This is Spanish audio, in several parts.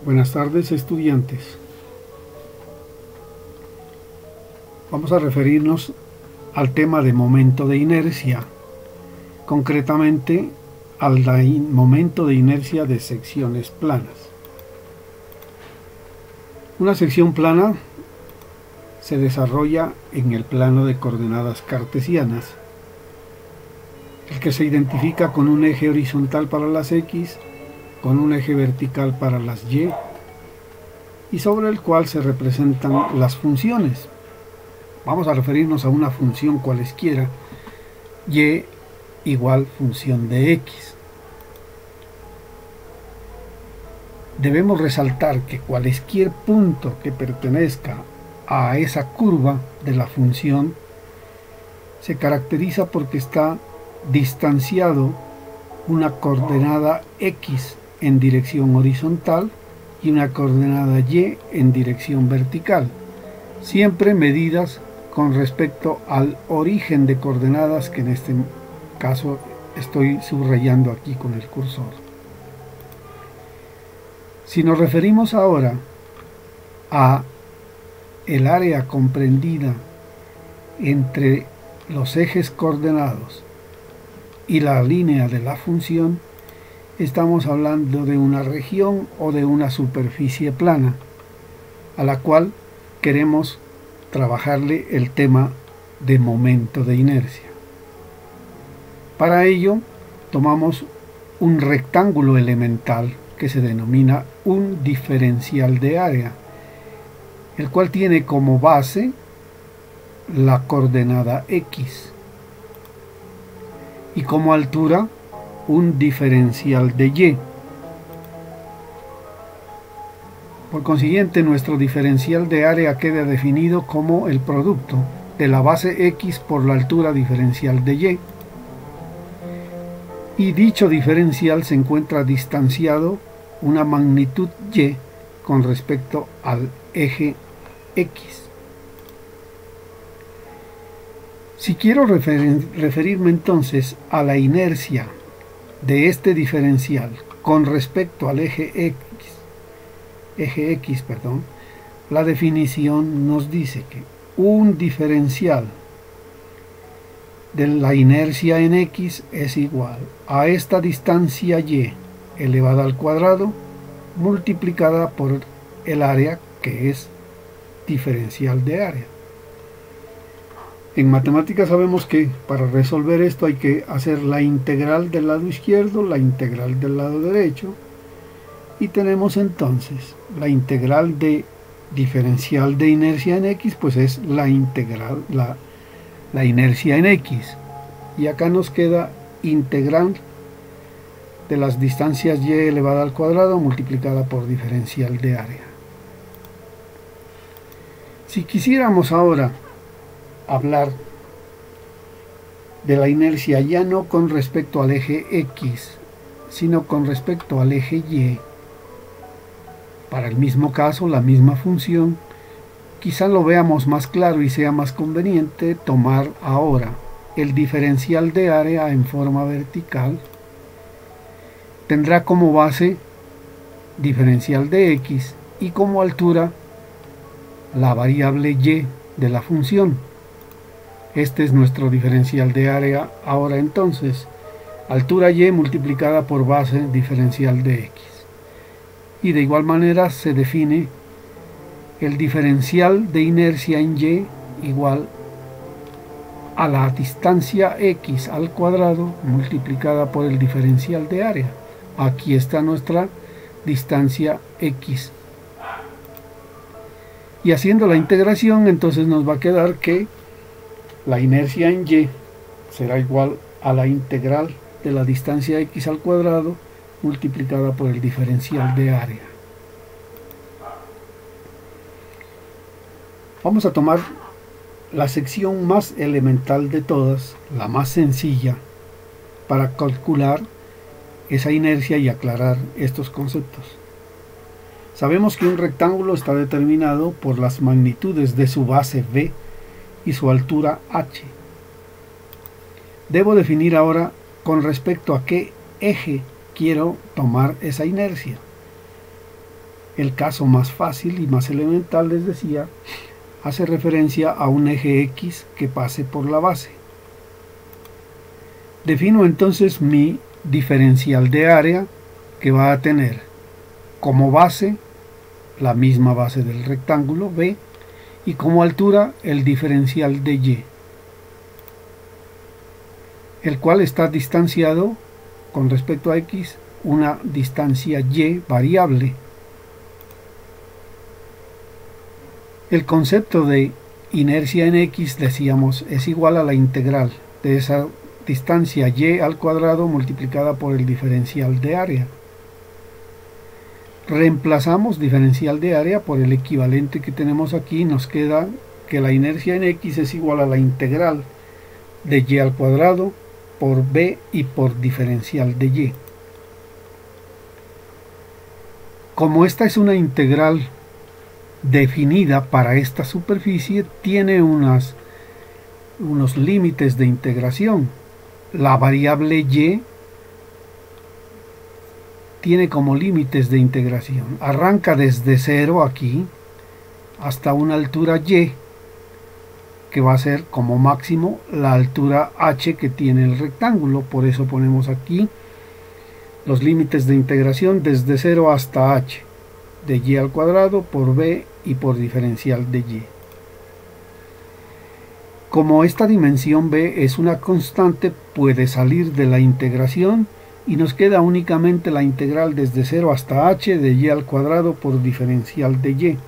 Buenas tardes, estudiantes. Vamos a referirnos al tema de momento de inercia, concretamente al momento de inercia de secciones planas. Una sección plana se desarrolla en el plano de coordenadas cartesianas, el que se identifica con un eje horizontal para las X, con un eje vertical para las Y, y sobre el cual se representan las funciones. Vamos a referirnos a una función cualesquiera, y igual función de x. Debemos resaltar que cualesquier punto que pertenezca a esa curva de la función se caracteriza porque está distanciado una coordenada x en dirección horizontal y una coordenada y en dirección vertical, siempre medidas con respecto al origen de coordenadas, que en este caso estoy subrayando aquí con el cursor. Si nos referimos ahora a el área comprendida entre los ejes coordenados y la línea de la función, estamos hablando de una región o de una superficie plana, a la cual queremos trabajarle el tema de momento de inercia. Para ello, tomamos un rectángulo elemental que se denomina un diferencial de área, el cual tiene como base la coordenada x y como altura un diferencial de y. Por consiguiente, nuestro diferencial de área queda definido como el producto de la base x por la altura diferencial de y dicho diferencial se encuentra distanciado una magnitud y con respecto al eje x. Si quiero referirme entonces a la inercia de este diferencial con respecto al eje x, la definición nos dice que un diferencial de la inercia en x es igual a esta distancia y elevada al cuadrado multiplicada por el área, que es diferencial de área. En matemáticas sabemos que para resolver esto hay que hacer la integral del lado izquierdo, la integral del lado derecho, y tenemos entonces la integral de diferencial de inercia en x, pues es la integral, la inercia en x, y acá nos queda integral de las distancias y elevada al cuadrado multiplicada por diferencial de área. Si quisiéramos ahora hablar de la inercia ya no con respecto al eje x, sino con respecto al eje y, para el mismo caso, la misma función, quizá lo veamos más claro y sea más conveniente tomar ahora el diferencial de área en forma vertical. Tendrá como base diferencial de x y como altura la variable y de la función. Este es nuestro diferencial de área ahora entonces, altura y multiplicada por base diferencial de x. Y de igual manera se define el diferencial de inercia en y igual a la distancia x al cuadrado multiplicada por el diferencial de área. Aquí está nuestra distancia x. Y haciendo la integración, entonces nos va a quedar que la inercia en y será igual a la integral de la distancia x al cuadrado multiplicada por el diferencial de área. Vamos a tomar la sección más elemental de todas, la más sencilla, para calcular esa inercia y aclarar estos conceptos. Sabemos que un rectángulo está determinado por las magnitudes de su base b y su altura h. Debo definir ahora con respecto a qué eje quiero tomar esa inercia. El caso más fácil y más elemental, les decía, hace referencia a un eje X que pase por la base. Defino entonces mi diferencial de área, que va a tener como base la misma base del rectángulo B y como altura el diferencial de Y, el cual está distanciado con respecto a X una distancia Y variable. El concepto de inercia en X, decíamos, es igual a la integral de esa distancia Y al cuadrado multiplicada por el diferencial de área. Reemplazamos diferencial de área por el equivalente que tenemos aquí. Nos queda que la inercia en X es igual a la integral de Y al cuadrado por B y por diferencial de Y. Como esta es una integral definida para esta superficie, tiene unos límites de integración. La variable Y tiene como límites de integración. Arranca desde 0 aquí hasta una altura Y, que va a ser como máximo la altura H que tiene el rectángulo. Por eso ponemos aquí los límites de integración desde 0 hasta H, de Y al cuadrado por B y por diferencial de Y. Como esta dimensión B es una constante, puede salir de la integración y nos queda únicamente la integral desde 0 hasta H de Y al cuadrado por diferencial de Y.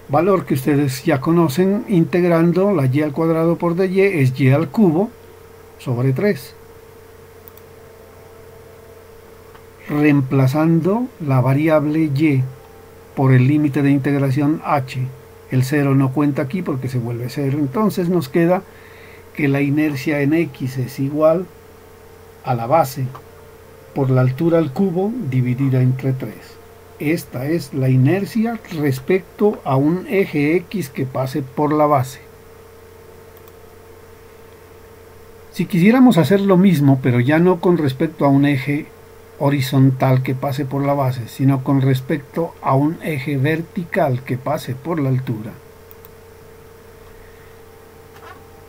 Valor que ustedes ya conocen. Integrando la Y al cuadrado por dy es Y al cubo sobre 3. Reemplazando la variable Y por el límite de integración H. El 0 no cuenta aquí porque se vuelve 0. Entonces nos queda que la inercia en X es igual a la base por la altura al cubo dividida entre 3. Esta es la inercia respecto a un eje X que pase por la base. Si quisiéramos hacer lo mismo, pero ya no con respecto a un eje horizontal que pase por la base, sino con respecto a un eje vertical que pase por la altura,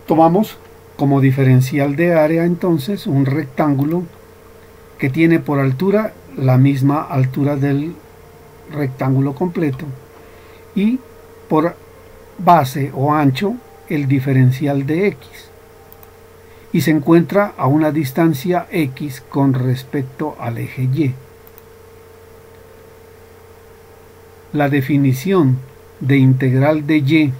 tomamos como diferencial de área entonces un rectángulo que tiene por altura la misma altura del rectángulo completo y por base o ancho el diferencial de X, y se encuentra a una distancia X con respecto al eje Y. La definición de integral de Y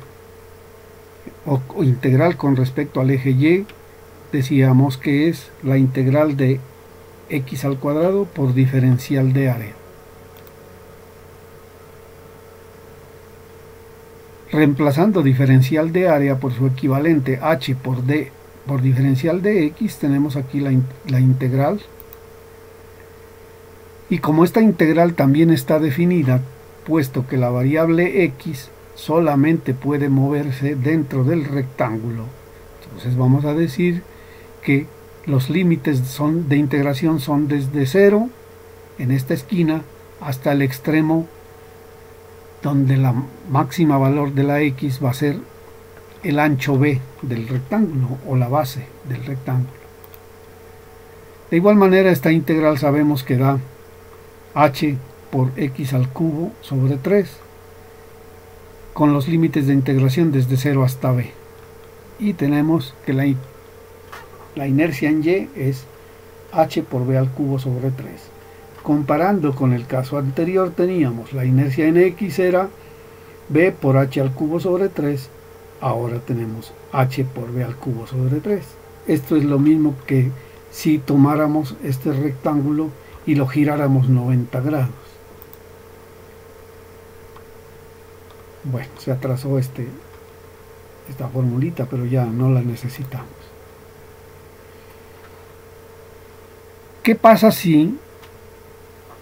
o integral con respecto al eje Y, decíamos que es la integral de X al cuadrado por diferencial de área. Reemplazando diferencial de área por su equivalente H por D por diferencial de X, tenemos aquí la integral. Y como esta integral también está definida, puesto que la variable X solamente puede moverse dentro del rectángulo, entonces vamos a decir que los límites de integración son desde 0 en esta esquina hasta el extremo donde la máxima valor de la X va a ser el ancho B del rectángulo o la base del rectángulo. De igual manera, esta integral sabemos que da H por X al cubo sobre 3 con los límites de integración desde 0 hasta B, y tenemos que la inercia en Y es H por B al cubo sobre 3. Comparando con el caso anterior, teníamos la inercia en X era B por H al cubo sobre 3, ahora tenemos H por B al cubo sobre 3. Esto es lo mismo que si tomáramos este rectángulo y lo giráramos 90 grados. Bueno, se atrasó esta formulita, pero ya no la necesitamos. ¿Qué pasa si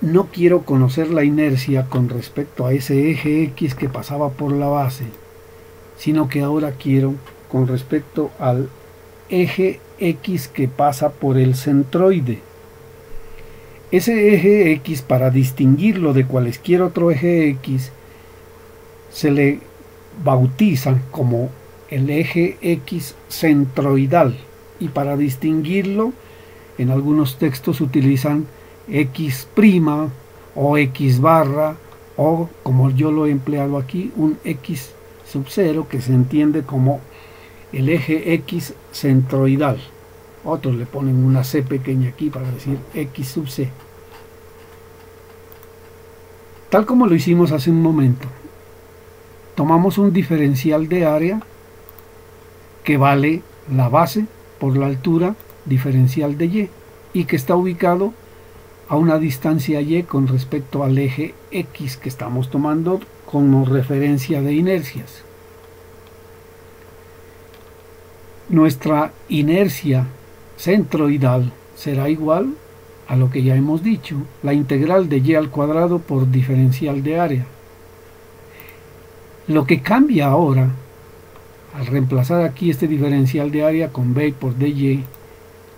no quiero conocer la inercia con respecto a ese eje X que pasaba por la base, sino que ahora quiero con respecto al eje X que pasa por el centroide? Ese eje X, para distinguirlo de cualquier otro eje X, se le bautiza como el eje X centroidal, y para distinguirlo en algunos textos utilizan X' o X barra, o como yo lo he empleado aquí, un X sub 0, que se entiende como el eje X centroidal. Otros le ponen una C pequeña aquí para decir X sub C. Tal como lo hicimos hace un momento, tomamos un diferencial de área que vale la base por la altura diferencial de Y, y que está ubicado a una distancia Y con respecto al eje X que estamos tomando como referencia de inercias. Nuestra inercia centroidal será igual a lo que ya hemos dicho, la integral de Y al cuadrado por diferencial de área. Lo que cambia ahora, al reemplazar aquí este diferencial de área con B por dy,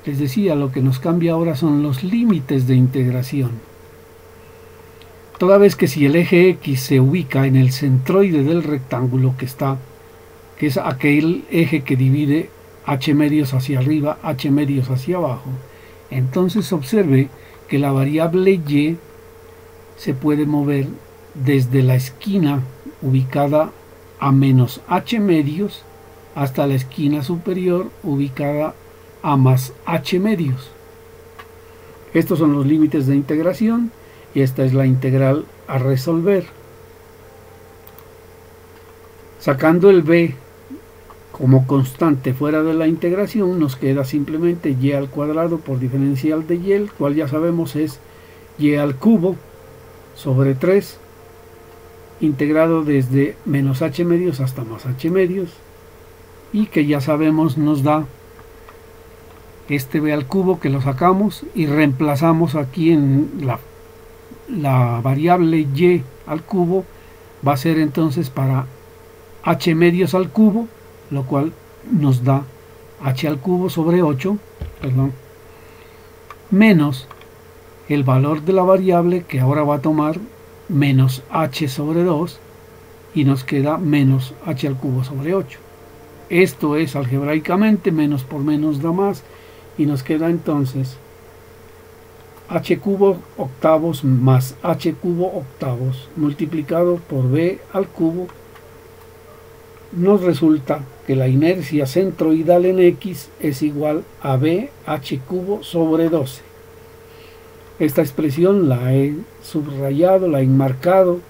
les decía, lo que nos cambia ahora son los límites de integración. Toda vez que si el eje X se ubica en el centroide del rectángulo que es aquel eje que divide h medios hacia arriba, h medios hacia abajo, entonces observe que la variable Y se puede mover desde la esquina ubicada a menos h medios hasta la esquina superior ubicada a más h medios. Estos son los límites de integración y esta es la integral a resolver. Sacando el b como constante fuera de la integración, nos queda simplemente y al cuadrado por diferencial de y, el cual ya sabemos es y al cubo sobre 3 integrado desde menos h medios hasta más h medios, y que ya sabemos nos da este b al cubo, que lo sacamos y reemplazamos aquí en la variable y al cubo. Va a ser entonces para h medios al cubo, lo cual nos da h al cubo sobre 8, menos el valor de la variable, que ahora va a tomar menos h sobre 2, y nos queda menos h al cubo sobre 8. Esto es algebraicamente menos por menos da más, y nos queda entonces h cubo octavos más h cubo octavos multiplicado por b al cubo. Nos resulta que la inercia centroidal en X es igual a b h cubo sobre 12. Esta expresión la he subrayado, la he enmarcado,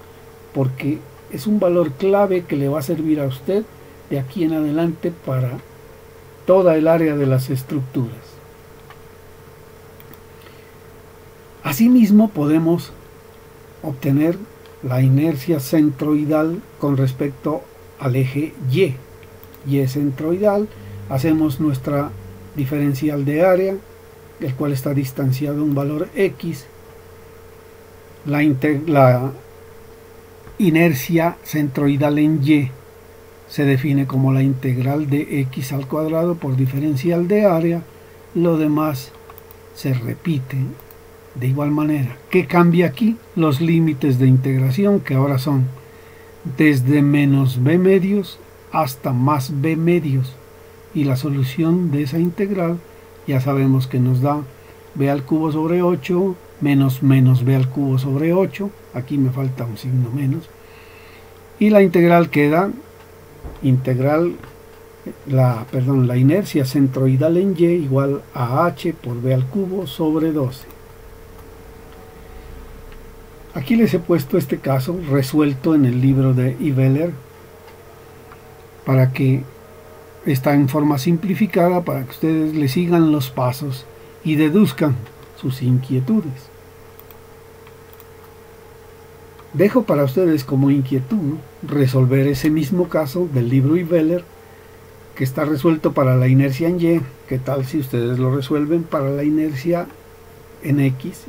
porque es un valor clave que le va a servir a usted de aquí en adelante para toda el área de las estructuras. Asimismo, podemos obtener la inercia centroidal con respecto al eje Y. Y centroidal, hacemos nuestra diferencial de área, el cual está distanciado un valor X. La inercia centroidal en Y se define como la integral de X al cuadrado por diferencial de área. Lo demás se repite de igual manera. ¿Qué cambia aquí? Los límites de integración, que ahora son desde menos b medios hasta más b medios, y la solución de esa integral ya sabemos que nos da b al cubo sobre 8 menos b al cubo sobre 8, aquí me falta un signo menos, y la integral queda la inercia centroidal en Y igual a h por b al cubo sobre 12. Aquí les he puesto este caso resuelto en el libro de Iveler, para que está en forma simplificada, para que ustedes le sigan los pasos y deduzcan sus inquietudes. Dejo para ustedes como inquietud resolver ese mismo caso del libro Iveler, que está resuelto para la inercia en Y. ¿Qué tal si ustedes lo resuelven para la inercia en X?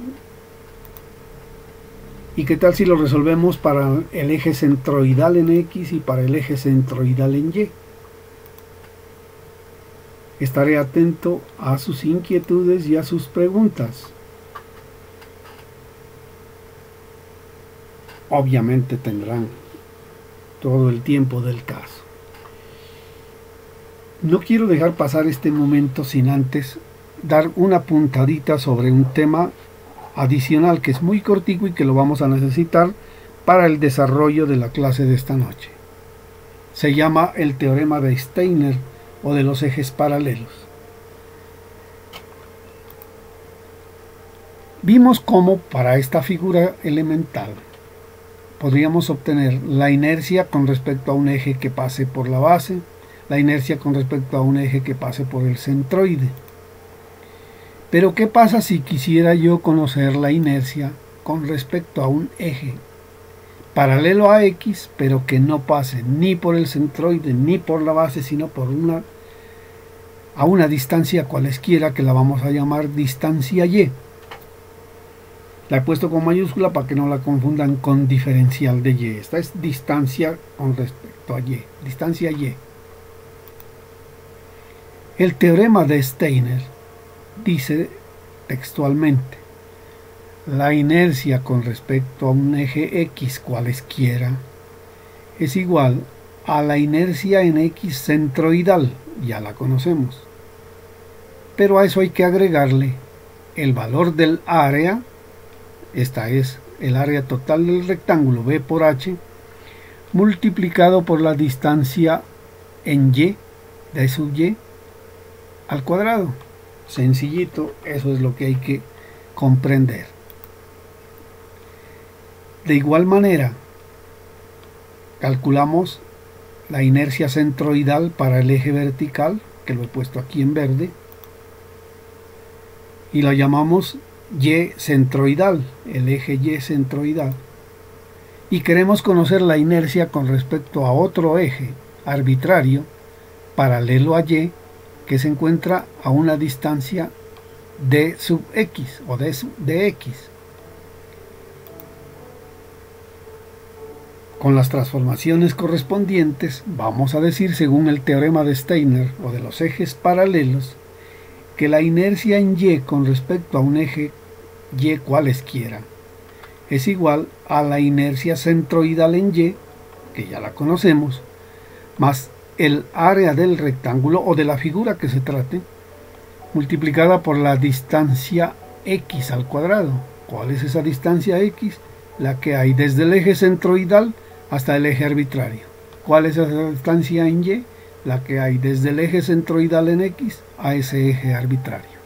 ¿Y qué tal si lo resolvemos para el eje centroidal en X y para el eje centroidal en Y? Estaré atento a sus inquietudes y a sus preguntas. obviamente tendrán todo el tiempo del caso. No quiero dejar pasar este momento sin antes dar una puntadita sobre un tema adicional que es muy cortico y que lo vamos a necesitar para el desarrollo de la clase de esta noche. Se llama el teorema de Steiner o de los ejes paralelos. Vimos cómo para esta figura elemental podríamos obtener la inercia con respecto a un eje que pase por la base, la inercia con respecto a un eje que pase por el centroide. Pero ¿qué pasa si quisiera yo conocer la inercia con respecto a un eje paralelo a X, pero que no pase ni por el centroide ni por la base, sino por a una distancia cualesquiera que la vamos a llamar distancia Y? La he puesto con mayúscula para que no la confundan con diferencial de Y. Esta es distancia con respecto a Y, distancia Y. El teorema de Steiner dice textualmente: la inercia con respecto a un eje X cualesquiera es igual a la inercia en X centroidal, ya la conocemos. Pero a eso hay que agregarle el valor del área, esta es el área total del rectángulo B por H, multiplicado por la distancia en Y, de sub Y, al cuadrado. Sencillito, eso es lo que hay que comprender. De igual manera, calculamos la inercia centroidal para el eje vertical, que lo he puesto aquí en verde, y la llamamos Y centroidal, el eje Y centroidal. Y queremos conocer la inercia con respecto a otro eje arbitrario, paralelo a Y, que se encuentra a una distancia de sub X o de X. Con las transformaciones correspondientes, vamos a decir, según el teorema de Steiner o de los ejes paralelos, que la inercia en Y con respecto a un eje Y cualesquiera es igual a la inercia centroidal en Y, que ya la conocemos, más el área del rectángulo o de la figura que se trate, multiplicada por la distancia X al cuadrado. ¿Cuál es esa distancia X? La que hay desde el eje centroidal hasta el eje arbitrario. ¿Cuál es esa distancia en Y? La que hay desde el eje centroidal en X a ese eje arbitrario.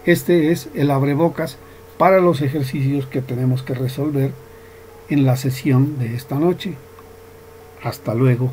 Este es el abrebocas para los ejercicios que tenemos que resolver en la sesión de esta noche. Hasta luego.